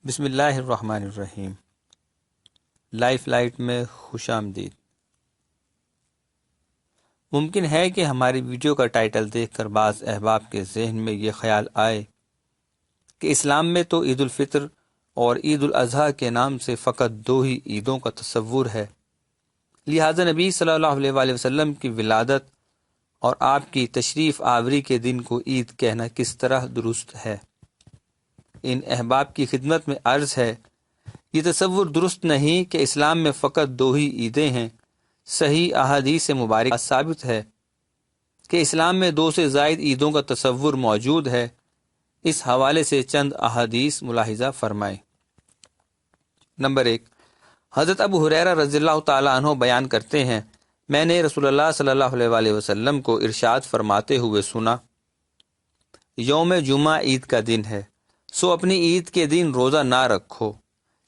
بسم اللہ الرحمن الرحیم۔ لائف لائٹ میں خوش آمدید۔ ممکن ہے کہ ہماری ویڈیو کا ٹائٹل دیکھ کر بعض احباب کے ذہن میں یہ خیال آئے کہ اسلام میں تو عید الفطر اور عید الاضحیٰ کے نام سے فقط دو ہی عیدوں کا تصور ہے، لہٰذا نبی صلی اللہ علیہ وآلہ وسلم کی ولادت اور آپ کی تشریف آوری کے دن کو عید کہنا کس طرح درست ہے۔ ان احباب کی خدمت میں عرض ہے، یہ تصور درست نہیں کہ اسلام میں فقط دو ہی عیدیں ہیں۔ صحیح احادیث مبارکہ ثابت ہے کہ اسلام میں دو سے زائد عیدوں کا تصور موجود ہے۔ اس حوالے سے چند احادیث ملاحظہ فرمائیں۔ نمبر 1، حضرت ابو ہریرہ رضی اللہ تعالیٰ عنہ بیان کرتے ہیں، میں نے رسول اللہ صلی اللہ علیہ وآلہ وسلم کو ارشاد فرماتے ہوئے سنا، یوم جمعہ عید کا دن ہے، سو اپنی عید کے دن روزہ نہ رکھو،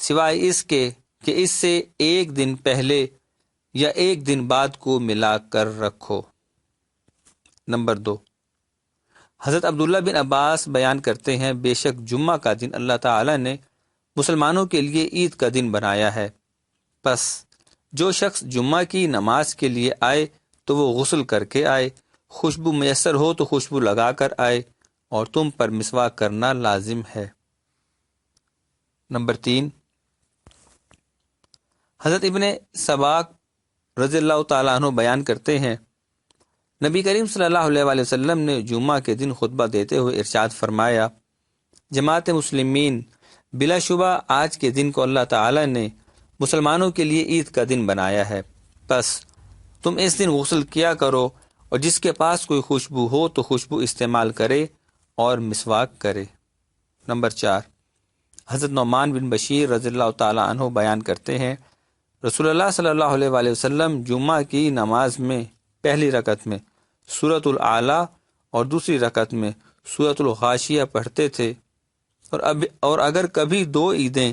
سوائے اس کے کہ اس سے ایک دن پہلے یا ایک دن بعد کو ملا کر رکھو۔ نمبر 2، حضرت عبداللہ بن عباس بیان کرتے ہیں، بے شک جمعہ کا دن اللہ تعالی نے مسلمانوں کے لیے عید کا دن بنایا ہے، پس جو شخص جمعہ کی نماز کے لیے آئے تو وہ غسل کر کے آئے، خوشبو میسر ہو تو خوشبو لگا کر آئے، اور تم پر مسواک کرنا لازم ہے۔ نمبر 3، حضرت ابن سباق رضی اللہ تعالیٰ عنہ بیان کرتے ہیں، نبی کریم صلی اللہ علیہ وآلہ وسلم نے جمعہ کے دن خطبہ دیتے ہوئے ارشاد فرمایا، جماعت مسلمین، بلا شبہ آج کے دن کو اللہ تعالیٰ نے مسلمانوں کے لیے عید کا دن بنایا ہے، پس تم اس دن غسل کیا کرو، اور جس کے پاس کوئی خوشبو ہو تو خوشبو استعمال کرے اور مسواک کرے۔ نمبر 4، حضرت نعمان بن بشیر رضی اللہ تعالیٰ عنہ بیان کرتے ہیں، رسول اللہ صلی اللہ علیہ وآلہ وسلم جمعہ کی نماز میں پہلی رکعت میں سورۃ الاعلیٰ اور دوسری رکعت میں سورۃ الغاشیہ پڑھتے تھے، اور اگر کبھی دو عیدیں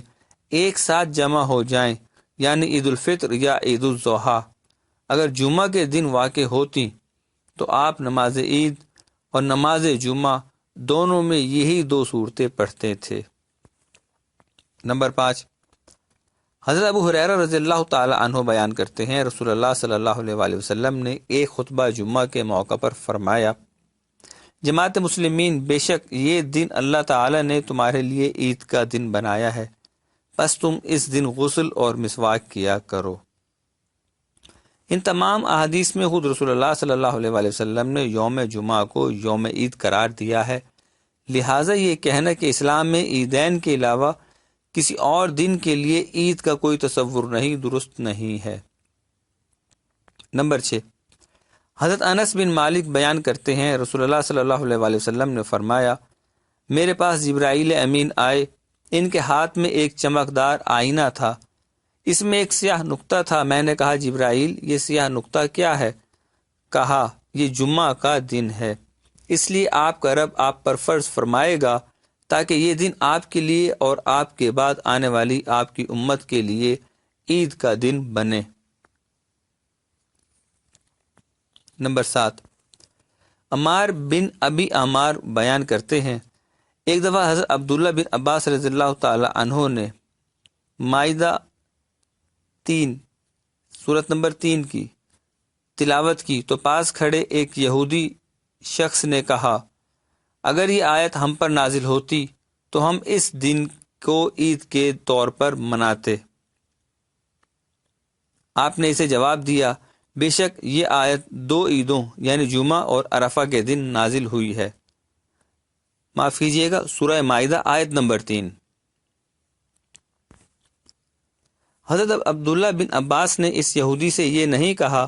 ایک ساتھ جمع ہو جائیں، یعنی عید الفطر یا عید الاضحیٰ اگر جمعہ کے دن واقع ہوتی تو آپ نماز عید اور نماز جمعہ دونوں میں یہی دو صورتیں پڑھتے تھے۔ نمبر 5، حضرت ابو ہریرہ رضی اللہ تعالی عنہ بیان کرتے ہیں، رسول اللہ صلی اللہ علیہ وآلہ وسلم نے ایک خطبہ جمعہ کے موقع پر فرمایا، جماعت مسلمین، بے شک یہ دن اللہ تعالی نے تمہارے لیے عید کا دن بنایا ہے، پس تم اس دن غسل اور مسواک کیا کرو۔ ان تمام احادیث میں خود رسول اللہ صلی اللہ علیہ وآلہ وسلم نے یوم جمعہ کو یوم عید قرار دیا ہے، لہٰذا یہ کہنا کہ اسلام میں عیدین کے علاوہ کسی اور دن کے لیے عید کا کوئی تصور نہیں، درست نہیں ہے۔ نمبر 6، حضرت انس بن مالک بیان کرتے ہیں، رسول اللہ صلی اللہ علیہ وآلہ وسلم نے فرمایا، میرے پاس جبرائیل امین آئے، ان کے ہاتھ میں ایک چمکدار آئینہ تھا، اس میں ایک سیاہ نقطہ تھا، میں نے کہا جبرائیل یہ سیاہ نقطہ کیا ہے؟ کہا یہ جمعہ کا دن ہے، اس لیے آپ کا رب آپ پر فرض فرمائے گا تاکہ یہ دن آپ کے لیے اور آپ کے بعد آنے والی آپ کی امت کے لیے عید کا دن بنے۔ نمبر 7، عمار بن ابی عمار بیان کرتے ہیں، ایک دفعہ حضرت عبداللہ بن عباس رضی اللہ تعالی عنہ نے مائدہ 3 سورت نمبر 3 کی تلاوت کی تو پاس کھڑے ایک یہودی شخص نے کہا، اگر یہ آیت ہم پر نازل ہوتی تو ہم اس دن کو عید کے طور پر مناتے۔ آپ نے اسے جواب دیا، بے شک یہ آیت دو عیدوں یعنی جمعہ اور عرفہ کے دن نازل ہوئی ہے۔ معاف کیجیے گا، سورہ مائدہ آیت نمبر 3۔ حضرت عبداللہ بن عباس نے اس یہودی سے یہ نہیں کہا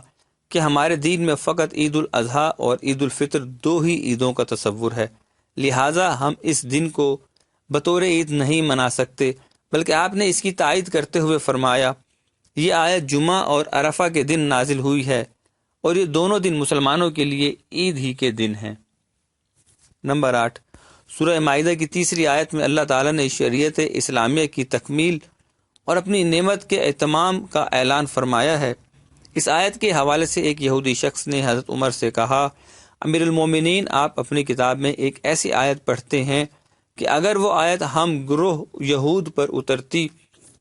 کہ ہمارے دین میں فقط عید الاضحیٰ اور عید الفطر دو ہی عیدوں کا تصور ہے، لہٰذا ہم اس دن کو بطور عید نہیں منا سکتے، بلکہ آپ نے اس کی تائید کرتے ہوئے فرمایا، یہ آیت جمعہ اور عرفہ کے دن نازل ہوئی ہے، اور یہ دونوں دن مسلمانوں کے لیے عید ہی کے دن ہیں۔ نمبر 8، سورہ مائدہ کی تیسری آیت میں اللہ تعالیٰ نے شریعت اسلامیہ کی تکمیل اور اپنی نعمت کے اہتمام کا اعلان فرمایا ہے۔ اس آیت کے حوالے سے ایک یہودی شخص نے حضرت عمر سے کہا، امیر المومنین، آپ اپنی کتاب میں ایک ایسی آیت پڑھتے ہیں کہ اگر وہ آیت ہم گروہ یہود پر اترتی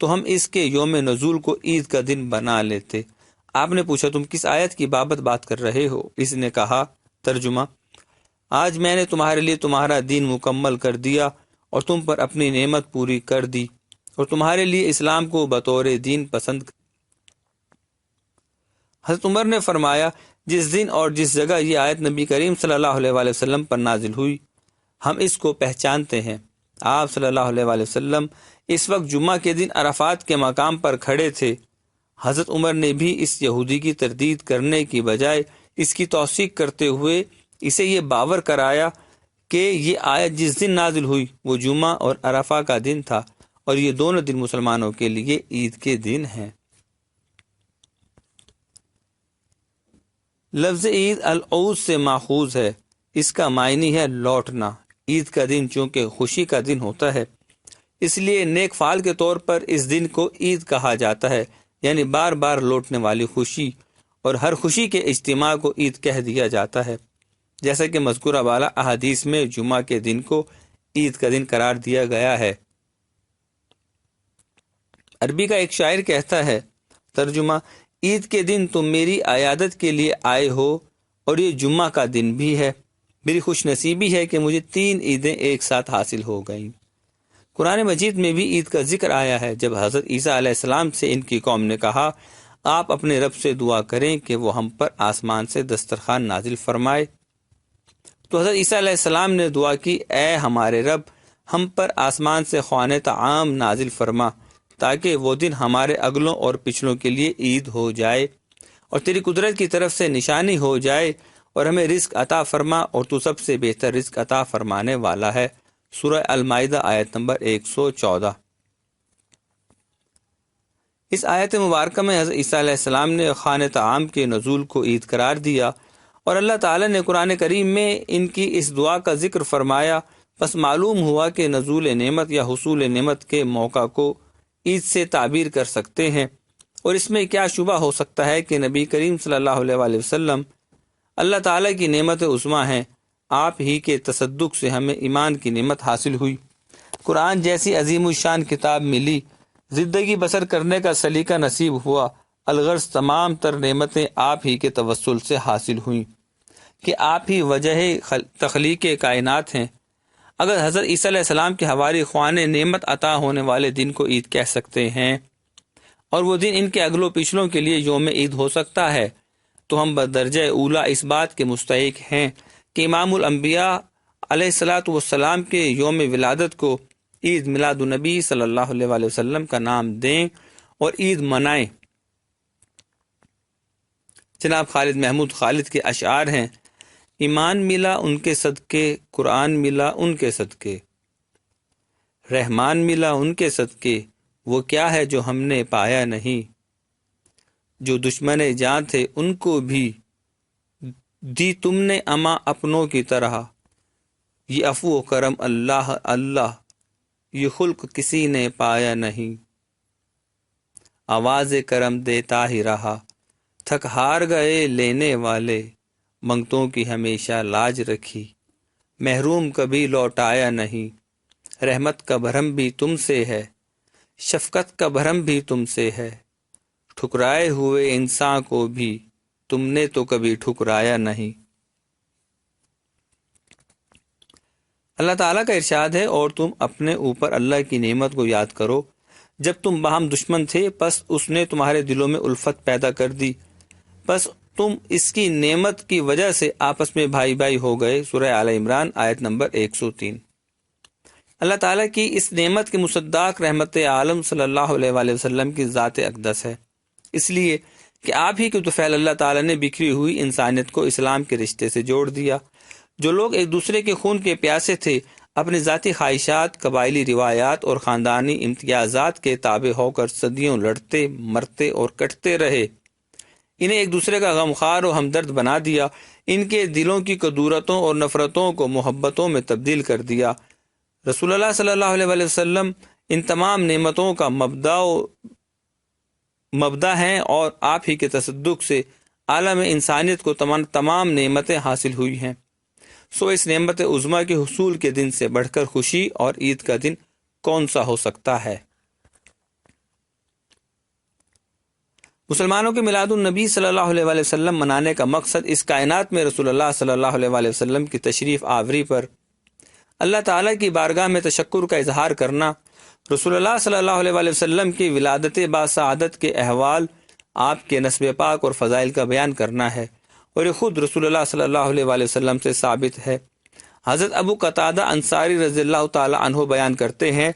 تو ہم اس کے یوم نزول کو عید کا دن بنا لیتے۔ آپ نے پوچھا تم کس آیت کی بات کر رہے ہو؟ اس نے کہا، ترجمہ، آج میں نے تمہارے لیے تمہارا دین مکمل کر دیا اور تم پر اپنی نعمت پوری کر دی اور تمہارے لیے اسلام کو بطور دین پسند۔ حضرت عمر نے فرمایا، جس دن اور جس جگہ یہ آیت نبی کریم صلی اللہ علیہ وآلہ وسلم پر نازل ہوئی ہم اس کو پہچانتے ہیں۔ آپ صلی اللہ علیہ وآلہ وسلم اس وقت جمعہ کے دن عرفات کے مقام پر کھڑے تھے۔ حضرت عمر نے بھی اس یہودی کی تردید کرنے کی بجائے اس کی توثیق کرتے ہوئے اسے یہ باور کرایا کہ یہ آیت جس دن نازل ہوئی وہ جمعہ اور عرفہ کا دن تھا اور یہ دونوں دن مسلمانوں کے لیے عید کے دن ہیں۔ لفظ عید العود سے ماخوذ ہے، اس کا معنی ہے لوٹنا۔ عید کا دن چونکہ خوشی کا دن ہوتا ہے اس لیے نیک فعال کے طور پر اس دن کو عید کہا جاتا ہے، یعنی بار بار لوٹنے والی خوشی، اور ہر خوشی کے اجتماع کو عید کہہ دیا جاتا ہے، جیسا کہ مذکورہ بالا احادیث میں جمعہ کے دن کو عید کا دن قرار دیا گیا ہے۔ عربی کا ایک شاعر کہتا ہے، ترجمہ، عید کے دن تم میری عیادت کے لیے آئے ہو اور یہ جمعہ کا دن بھی ہے، میری خوش نصیبی ہے کہ مجھے 3 عیدیں ایک ساتھ حاصل ہو گئیں۔ قرآن مجید میں بھی عید کا ذکر آیا ہے، جب حضرت عیسیٰ علیہ السلام سے ان کی قوم نے کہا آپ اپنے رب سے دعا کریں کہ وہ ہم پر آسمان سے دسترخوان نازل فرمائے، تو حضرت عیسیٰ علیہ السلام نے دعا کی، اے ہمارے رب، ہم پر آسمان سے خوان طعام نازل فرما تاکہ وہ دن ہمارے اگلوں اور پچھلوں کے لیے عید ہو جائے اور تیری قدرت کی طرف سے نشانی ہو جائے، اور ہمیں رزق عطا فرما اور تو سب سے بہتر رزق عطا فرمانے والا ہے۔ سورہ المائدہ آیت نمبر 114۔ اس آیت مبارکہ میں حضرت عیسیٰ علیہ السلام نے خوان طعام کے نزول کو عید قرار دیا اور اللہ تعالیٰ نے قرآن کریم میں ان کی اس دعا کا ذکر فرمایا، پس معلوم ہوا کہ نزول نعمت یا حصول نعمت کے موقع کو عید سے تعبیر کر سکتے ہیں، اور اس میں کیا شبہ ہو سکتا ہے کہ نبی کریم صلی اللہ علیہ وآلہ وسلم اللہ تعالیٰ کی نعمت عظمیٰ ہیں، آپ ہی کے تصدق سے ہمیں ایمان کی نعمت حاصل ہوئی، قرآن جیسی عظیم الشان کتاب ملی، زندگی بسر کرنے کا سلیقہ نصیب ہوا، الغرض تمام تر نعمتیں آپ ہی کے توسل سے حاصل ہوئیں کہ آپ ہی وجہ تخلیق کائنات ہیں۔ اگر حضرت عیسیٰ علیہ السلام کے حواری خوان نعمت عطا ہونے والے دن کو عید کہہ سکتے ہیں اور وہ دن ان کے اگلوں پچھلوں کے لیے یوم عید ہو سکتا ہے، تو ہم بدرجہ اولا اس بات کے مستحق ہیں کہ امام الانبیاء علیہ الصلاۃ والسلام کے یوم ولادت کو عید میلاد النبی صلی اللہ علیہ وآلہ وسلم کا نام دیں اور عید منائیں۔ جناب خالد محمود خالد کے اشعار ہیں، ایمان ملا ان کے صدقے، قرآن ملا ان کے صدقے، رحمان ملا ان کے صدقے، وہ کیا ہے جو ہم نے پایا نہیں، جو دشمن جاں تھے ان کو بھی دی تم نے اما اپنوں کی طرح، یہ عفو و کرم اللہ اللہ، یہ خلق کسی نے پایا نہیں، آواز کرم دیتا ہی رہا، تھک ہار گئے لینے والے، منگتوں کی ہمیشہ لاج رکھی، محروم کبھی لوٹایا نہیں، رحمت کا بھرم بھی تم سے ہے، شفقت کا بھرم بھی تم سے ہے، ٹھکرائے ہوئے انسان کو بھی تم نے تو کبھی ٹھکرایا نہیں۔ اللہ تعالیٰ کا ارشاد ہے، اور تم اپنے اوپر اللہ کی نعمت کو یاد کرو جب تم باہم دشمن تھے، پس اس نے تمہارے دلوں میں الفت پیدا کر دی، پس تم اس کی نعمت کی وجہ سے آپس میں بھائی بھائی ہو گئے۔ سورہ آل عمران آیت نمبر 103۔ اللہ تعالیٰ کی اس نعمت کے مصداق رحمت عالم صلی اللہ علیہ وآلہ وسلم کی ذات اقدس ہے، اس لیے کہ آپ ہی کے طفیل اللہ تعالیٰ نے بکھری ہوئی انسانیت کو اسلام کے رشتے سے جوڑ دیا۔ جو لوگ ایک دوسرے کے خون کے پیاسے تھے، اپنی ذاتی خواہشات، قبائلی روایات اور خاندانی امتیازات کے تابع ہو کر صدیوں لڑتے، مرتے اور کٹتے رہے، انہیں ایک دوسرے کا غمخوار و ہمدرد بنا دیا، ان کے دلوں کی کدورتوں اور نفرتوں کو محبتوں میں تبدیل کر دیا۔ رسول اللہ صلی اللہ علیہ وآلہ وسلم ان تمام نعمتوں کا مبدا ہیں، اور آپ ہی کے تصدق سے عالم انسانیت کو تمام نعمتیں حاصل ہوئی ہیں۔ سو اس نعمت عظمیٰ کے حصول کے دن سے بڑھ کر خوشی اور عید کا دن کون سا ہو سکتا ہے؟ مسلمانوں کے میلاد النبی صلی اللہ علیہ وآلہ وسلم منانے کا مقصد اس کائنات میں رسول اللہ صلی اللہ علیہ وآلہ وسلم کی تشریف آوری پر اللہ تعالیٰ کی بارگاہ میں تشکر کا اظہار کرنا، رسول اللہ صلی اللہ علیہ وآلہ وسلم کی ولادت باسعادت کے احوال، آپ کے نسب پاک اور فضائل کا بیان کرنا ہے، اور یہ خود رسول اللہ صلی اللہ علیہ وآلہ وسلم سے ثابت ہے۔ حضرت ابو قتادہ انصاری رضی اللہ تعالی عنہ بیان کرتے ہیں،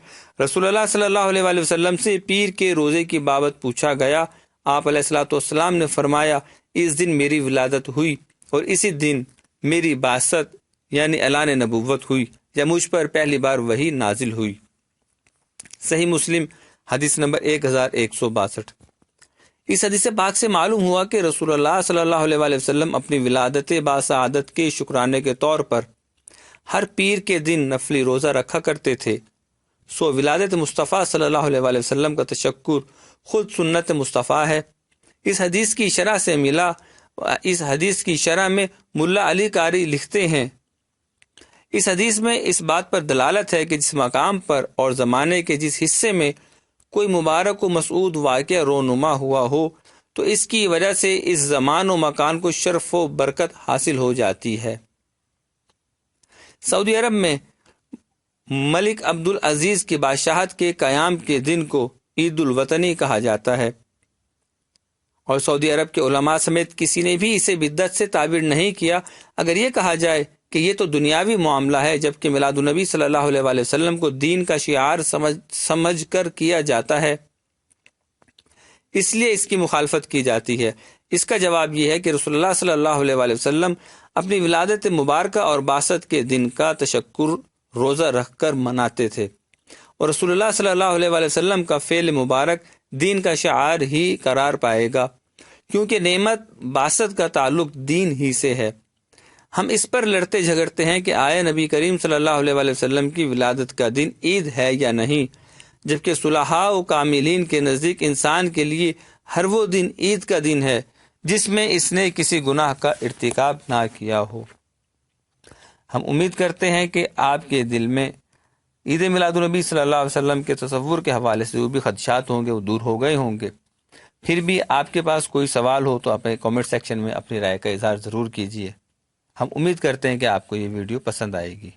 رسول اللہ صلی اللہ علیہ وآلہ وسلم سے پیر کے روزے کی بابت پوچھا گیا، آپ علیہ الصلوۃ والسلام نے فرمایا، اس دن میری ولادت ہوئی اور اسی دن میری بعثت یعنی اعلان نبوت ہوئی یا مجھ پر پہلی بار وحی نازل ہوئی۔ صحیح مسلم حدیث نمبر 1162۔ اس حدیث پاک سے معلوم ہوا کہ رسول اللہ صلی اللہ علیہ وآلہ وسلم اپنی ولادت باسعادت کے شکرانے کے طور پر ہر پیر کے دن نفلی روزہ رکھا کرتے تھے۔ سو ولادت مصطفیٰ صلی اللہ علیہ وآلہ وسلم کا تشکر خود سنت مصطفیٰ ہے۔ اس حدیث کی شرح میں ملا علی قاری لکھتے ہیں، اس حدیث میں اس بات پر دلالت ہے کہ جس مقام پر اور زمانے کے جس حصے میں کوئی مبارک و مسعود واقعہ رونما ہوا ہو تو اس کی وجہ سے اس زمان و مکان کو شرف و برکت حاصل ہو جاتی ہے۔ سعودی عرب میں ملک عبدالعزیز کی بادشاہت کے قیام کے دن کو عید الوطنی کہا جاتا ہے، اور سعودی عرب کے علماء سمیت کسی نے بھی اسے بدعت سے تعبیر نہیں کیا اگر یہ کہا جائے کہ یہ تو دنیاوی معاملہ ہے، جبکہ میلاد النبی صلی اللہ علیہ وآلہ وسلم کو دین کا شعار سمجھ کر کیا جاتا ہے، اس لیے اس کی مخالفت کی جاتی ہے۔ اس کا جواب یہ ہے کہ رسول اللہ صلی اللہ علیہ وآلہ وسلم اپنی ولادت مبارکہ اور بعثت کے دن کا تشکر روزہ رکھ کر مناتے تھے، اور رسول اللہ صلی اللہ علیہ وآلہ وسلم کا فعل مبارک دین کا شعار ہی قرار پائے گا، کیونکہ نعمت بعثت کا تعلق دین ہی سے ہے۔ ہم اس پر لڑتے جھگڑتے ہیں کہ آیا نبی کریم صلی اللہ علیہ وآلہ وسلم کی ولادت کا دن عید ہے یا نہیں، جبکہ صلحاء و کاملین کے نزدیک انسان کے لیے ہر وہ دن عید کا دن ہے جس میں اس نے کسی گناہ کا ارتکاب نہ کیا ہو۔ ہم امید کرتے ہیں کہ آپ کے دل میں عید میلاد النبی صلی اللہ علیہ وسلم کے تصور کے حوالے سے جو بھی خدشات ہوں گے وہ دور ہو گئے ہوں گے۔ پھر بھی آپ کے پاس کوئی سوال ہو تو اپنے کامنٹ سیکشن میں اپنی رائے کا اظہار ضرور کیجیے۔ ہم امید کرتے ہیں کہ آپ کو یہ ویڈیو پسند آئے گی۔